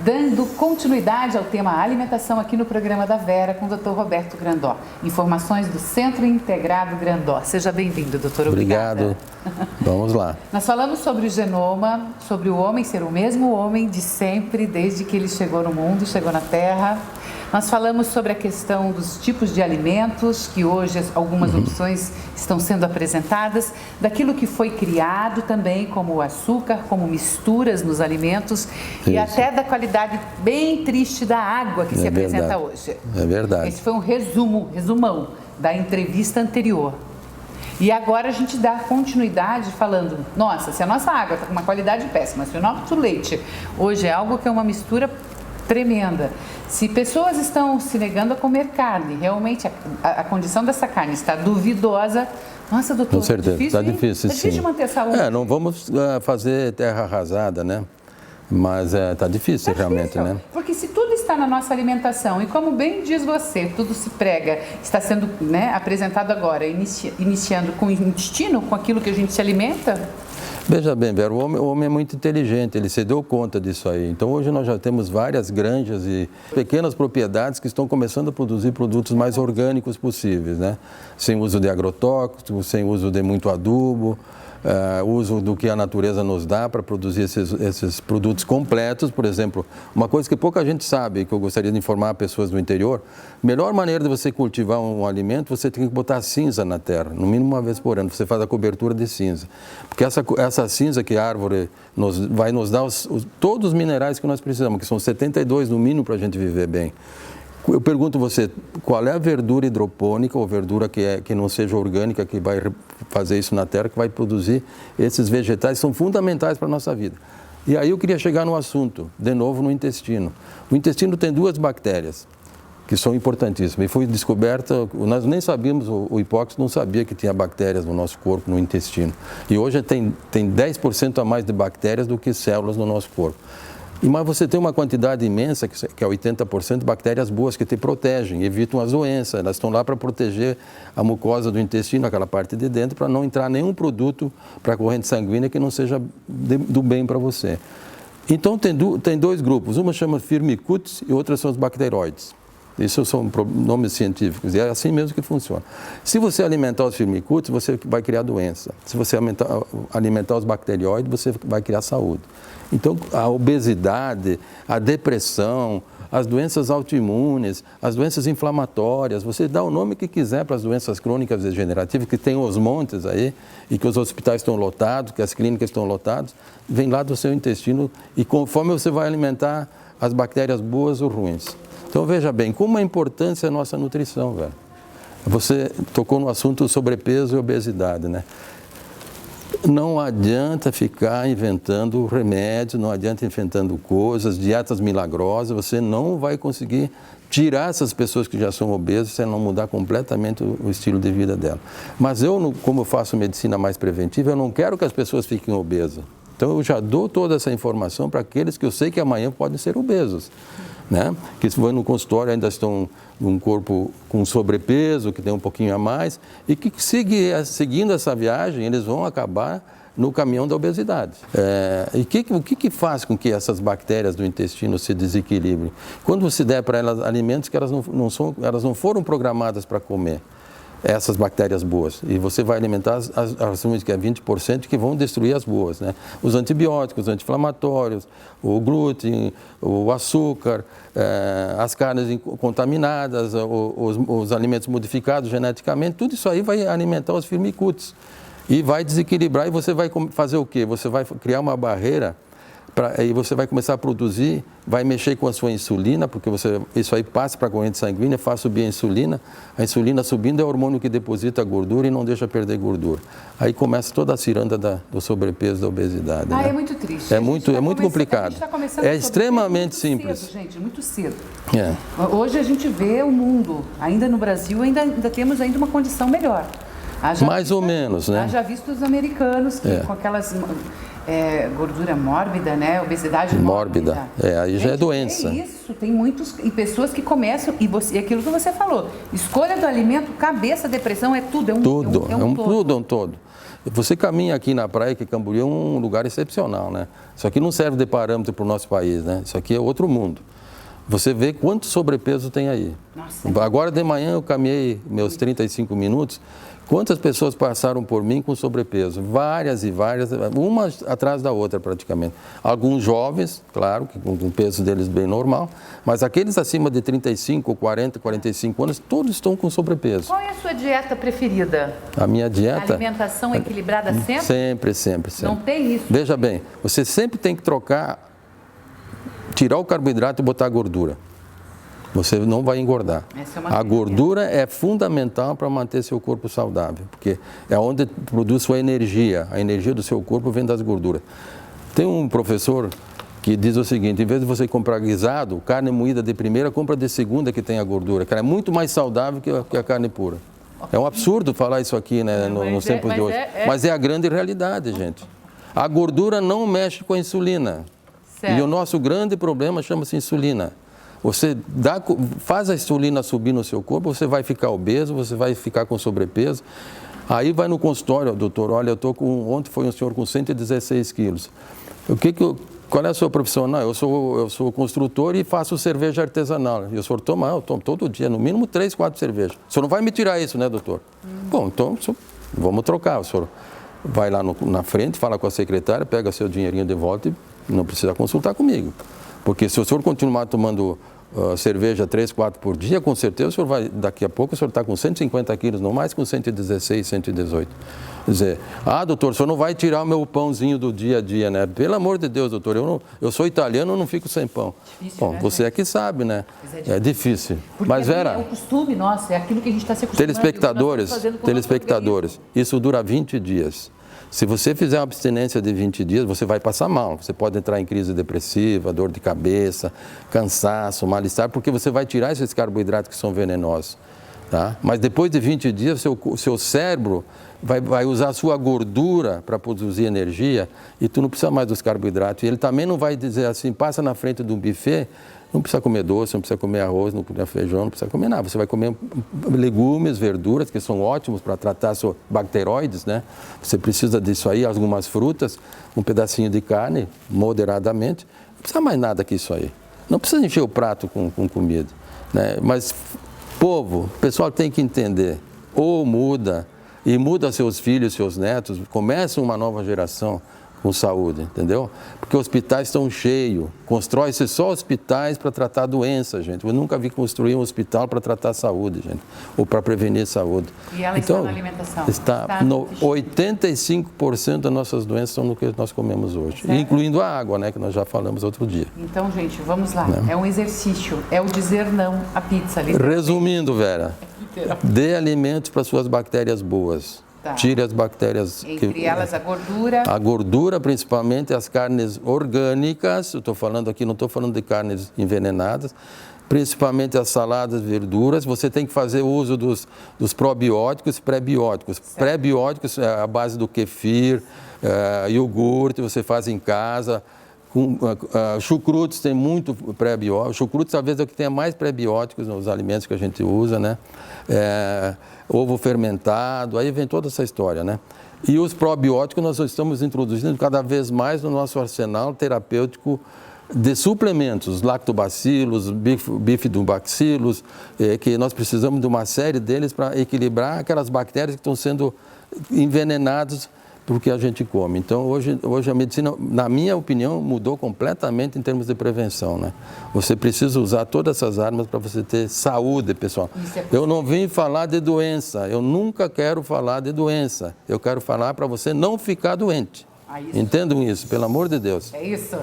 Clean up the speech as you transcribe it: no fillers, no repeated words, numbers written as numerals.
Dando continuidade ao tema alimentação aqui no programa da Vera com o Dr. Roberto Grandó. Informações do Centro Integrado Grandó. Seja bem-vindo, doutor. Obrigado. Vamos lá. Nós falamos sobre o genoma, sobre o homem ser o mesmo homem de sempre, desde que ele chegou no mundo, chegou na Terra. Nós falamos sobre a questão dos tipos de alimentos, que hoje algumas opções estão sendo apresentadas, daquilo que foi criado também, como o açúcar, como misturas nos alimentos, e até da qualidade bem triste da água que se apresenta hoje. É verdade. Esse foi um resumão da entrevista anterior. E agora a gente dá continuidade falando, nossa, se a nossa água está com uma qualidade péssima, se o nosso leite hoje é algo que é uma mistura tremenda. Se pessoas estão se negando a comer carne, realmente a condição dessa carne está duvidosa. Nossa, doutor, com certeza, está difícil, sim. É difícil de manter a saúde. Não vamos fazer terra arrasada, né? Mas está difícil realmente, né? Porque se tudo está na nossa alimentação, e como bem diz você, tudo se prega, está sendo apresentado agora, iniciando com o intestino, com aquilo que a gente se alimenta. Veja bem, Vera, o homem é muito inteligente, ele se deu conta disso aí. Então hoje nós já temos várias granjas e pequenas propriedades que estão começando a produzir produtos mais orgânicos possíveis, né? Sem uso de agrotóxicos, sem uso de muito adubo, uso do que a natureza nos dá para produzir esses produtos completos. Por exemplo, uma coisa que pouca gente sabe, que eu gostaria de informar pessoas do interior, a melhor maneira de você cultivar um alimento, você tem que botar cinza na terra, no mínimo uma vez por ano, você faz a cobertura de cinza. Porque essa cinza que a árvore vai nos dar todos os minerais que nós precisamos, que são 72 no mínimo para a gente viver bem. Eu pergunto a você, qual é a verdura hidropônica ou verdura que não seja orgânica, que vai fazer isso na terra, que vai produzir esses vegetais que são fundamentais para a nossa vida? E aí eu queria chegar no assunto, de novo no intestino. O intestino tem duas bactérias que são importantíssimas. E foi descoberta, nós nem sabíamos, o Hipócrates não sabia que tinha bactérias no nosso corpo, no intestino. E hoje tem 10% a mais de bactérias do que células no nosso corpo. Mas você tem uma quantidade imensa, que é 80% de bactérias boas que te protegem, evitam as doenças. Elas estão lá para proteger a mucosa do intestino, aquela parte de dentro, para não entrar nenhum produto para a corrente sanguínea que não seja do bem para você. Então tem dois grupos, uma chama Firmicutes e outra são os bacteroides. Isso são nomes científicos e é assim mesmo que funciona. Se você alimentar os firmicutes, você vai criar doença. Se você alimentar os bacterióides, você vai criar saúde. Então, a obesidade, a depressão, as doenças autoimunes, as doenças inflamatórias, você dá o nome que quiser para as doenças crônicas degenerativas, que tem os montes aí, e que os hospitais estão lotados, que as clínicas estão lotadas, vem lá do seu intestino e conforme você vai alimentar as bactérias boas ou ruins. Então, veja bem, como é importante a nossa nutrição, velho. Você tocou no assunto sobrepeso e obesidade, né? Não adianta ficar inventando remédios, não adianta inventando coisas, dietas milagrosas, você não vai conseguir tirar essas pessoas que já são obesas se não mudar completamente o estilo de vida dela. Mas eu, como eu faço medicina mais preventiva, eu não quero que as pessoas fiquem obesas. Então, eu já dou toda essa informação para aqueles que eu sei que amanhã podem ser obesos. Né? Que se vão no consultório ainda estão num corpo com sobrepeso, que tem um pouquinho a mais, e que seguindo essa viagem, eles vão acabar no caminhão da obesidade. O que faz com que essas bactérias do intestino se desequilibrem? Quando você der para elas alimentos que elas não foram programadas para comer, essas bactérias boas, e você vai alimentar as que é 20% que vão destruir as boas, né? Os antibióticos, os anti-inflamatórios, o glúten, o açúcar, as carnes contaminadas, os alimentos modificados geneticamente, tudo isso aí vai alimentar os firmicutes e vai desequilibrar e você vai fazer o quê? Você vai criar uma barreira e você vai começar a produzir, vai mexer com a sua insulina, porque isso aí passa para a corrente sanguínea, faz subir a insulina subindo é o hormônio que deposita a gordura e não deixa perder gordura. Aí começa toda a ciranda do sobrepeso, da obesidade. Né? É muito triste. É muito complicado. É extremamente simples. Cedo, gente, muito cedo. Hoje a gente vê o mundo, ainda no Brasil, ainda temos ainda uma condição melhor. Mais ou menos, né? Já visto os americanos que com aquelas... gordura mórbida, né? Obesidade mórbida. Aí já é doença. É isso, tem pessoas que começam, e aquilo que você falou, escolha do alimento, cabeça, depressão, é tudo, é um todo. Um todo. Você caminha aqui na praia, que Camboriú é um lugar excepcional, né? Isso aqui não serve de parâmetro para o nosso país, né? Isso aqui é outro mundo. Você vê quanto sobrepeso tem aí. Nossa. Agora de manhã eu caminhei meus 35 minutos. Quantas pessoas passaram por mim com sobrepeso? Várias e várias, uma atrás da outra praticamente. Alguns jovens, claro, com o peso deles bem normal, mas aqueles acima de 35, 40, 45 anos, todos estão com sobrepeso. Qual é a sua dieta preferida? A minha dieta... Alimentação equilibrada sempre? Sempre. Não tem isso? Veja bem, você sempre tem que tirar o carboidrato e botar a gordura. Você não vai engordar. A gordura é fundamental para manter seu corpo saudável, porque é onde produz sua energia. A energia do seu corpo vem das gorduras. Tem um professor que diz o seguinte: em vez de você comprar guisado, carne moída de primeira, compra de segunda que tem a gordura, que é muito mais saudável que a carne pura. É um absurdo falar isso aqui, né, nos tempos de hoje. Mas é a grande realidade, gente. A gordura não mexe com a insulina. Certo. E o nosso grande problema chama-se insulina. Você faz a insulina subir no seu corpo, você vai ficar obeso, você vai ficar com sobrepeso. Aí vai no consultório, doutor, olha, ontem foi um senhor com 116 quilos. Qual é a sua profissão? Não, eu sou construtor e faço cerveja artesanal. E o senhor toma? Eu tomo todo dia, no mínimo 3, 4 cervejas. O senhor não vai me tirar isso, né, doutor? Bom, então vamos trocar. O senhor vai lá na frente, fala com a secretária, pega seu dinheirinho de volta e não precisa consultar comigo. Porque se o senhor continuar tomando cerveja 3, 4 por dia, com certeza o senhor vai, daqui a pouco o senhor está com 150 quilos, não mais com 116, 118. Quer dizer, doutor, o senhor não vai tirar o meu pãozinho do dia a dia, né? Pelo amor de Deus, doutor, eu sou italiano, eu não fico sem pão. Difícil, bom, né, você é que sabe, né? É difícil. Porque mas, Vera, é o costume nosso, é aquilo que a gente está se acostumando. Telespectadores, isso dura 20 dias. Se você fizer uma abstinência de 20 dias, você vai passar mal. Você pode entrar em crise depressiva, dor de cabeça, cansaço, mal-estar, porque você vai tirar esses carboidratos que são venenosos. Tá? Mas depois de 20 dias, o seu cérebro vai usar a sua gordura para produzir energia e tu não precisa mais dos carboidratos. E ele também não vai dizer assim, passa na frente de um buffet, não precisa comer doce, não precisa comer arroz, não precisa comer feijão, não precisa comer nada. Você vai comer legumes, verduras, que são ótimos para tratar bacteroides, né? Você precisa disso aí, algumas frutas, um pedacinho de carne, moderadamente. Não precisa mais nada que isso aí. Não precisa encher o prato com comida, né? Mas, povo, o pessoal tem que entender, ou muda, e muda seus filhos, seus netos, começa uma nova geração com saúde, entendeu? Porque hospitais estão cheios, constrói-se só hospitais para tratar doença, gente. Eu nunca vi construir um hospital para tratar saúde, gente, ou para prevenir saúde. E ela então, está na alimentação? Está no 85% das nossas doenças são no que nós comemos hoje, incluindo a água, né, que nós já falamos outro dia. Então, gente, vamos lá. Né? É um exercício, é o dizer não à pizza. Resumindo, Vera, dê alimentos para suas bactérias boas. Tá. Tire as bactérias. Entre elas a gordura. A gordura, principalmente as carnes orgânicas, eu estou falando aqui, não estou falando de carnes envenenadas, principalmente as saladas, verduras. Você tem que fazer uso dos probióticos e pré-bióticos. Pré-bióticos é a base do kefir, iogurte, você faz em casa. Chucrutes tem muito pré-bióticos. Chucrutes, talvez, é o que tenha mais pré-bióticos nos alimentos que a gente usa, né? Ovo fermentado, aí vem toda essa história, né? E os probióticos nós estamos introduzindo cada vez mais no nosso arsenal terapêutico de suplementos, lactobacilos, bifidobacillus, que nós precisamos de uma série deles para equilibrar aquelas bactérias que estão sendo envenenadas porque a gente come. Então, hoje a medicina, na minha opinião, mudou completamente em termos de prevenção, né? Você precisa usar todas essas armas para você ter saúde, pessoal. Eu não vim falar de doença, eu nunca quero falar de doença. Eu quero falar para você não ficar doente. Entendam isso, pelo amor de Deus. É isso.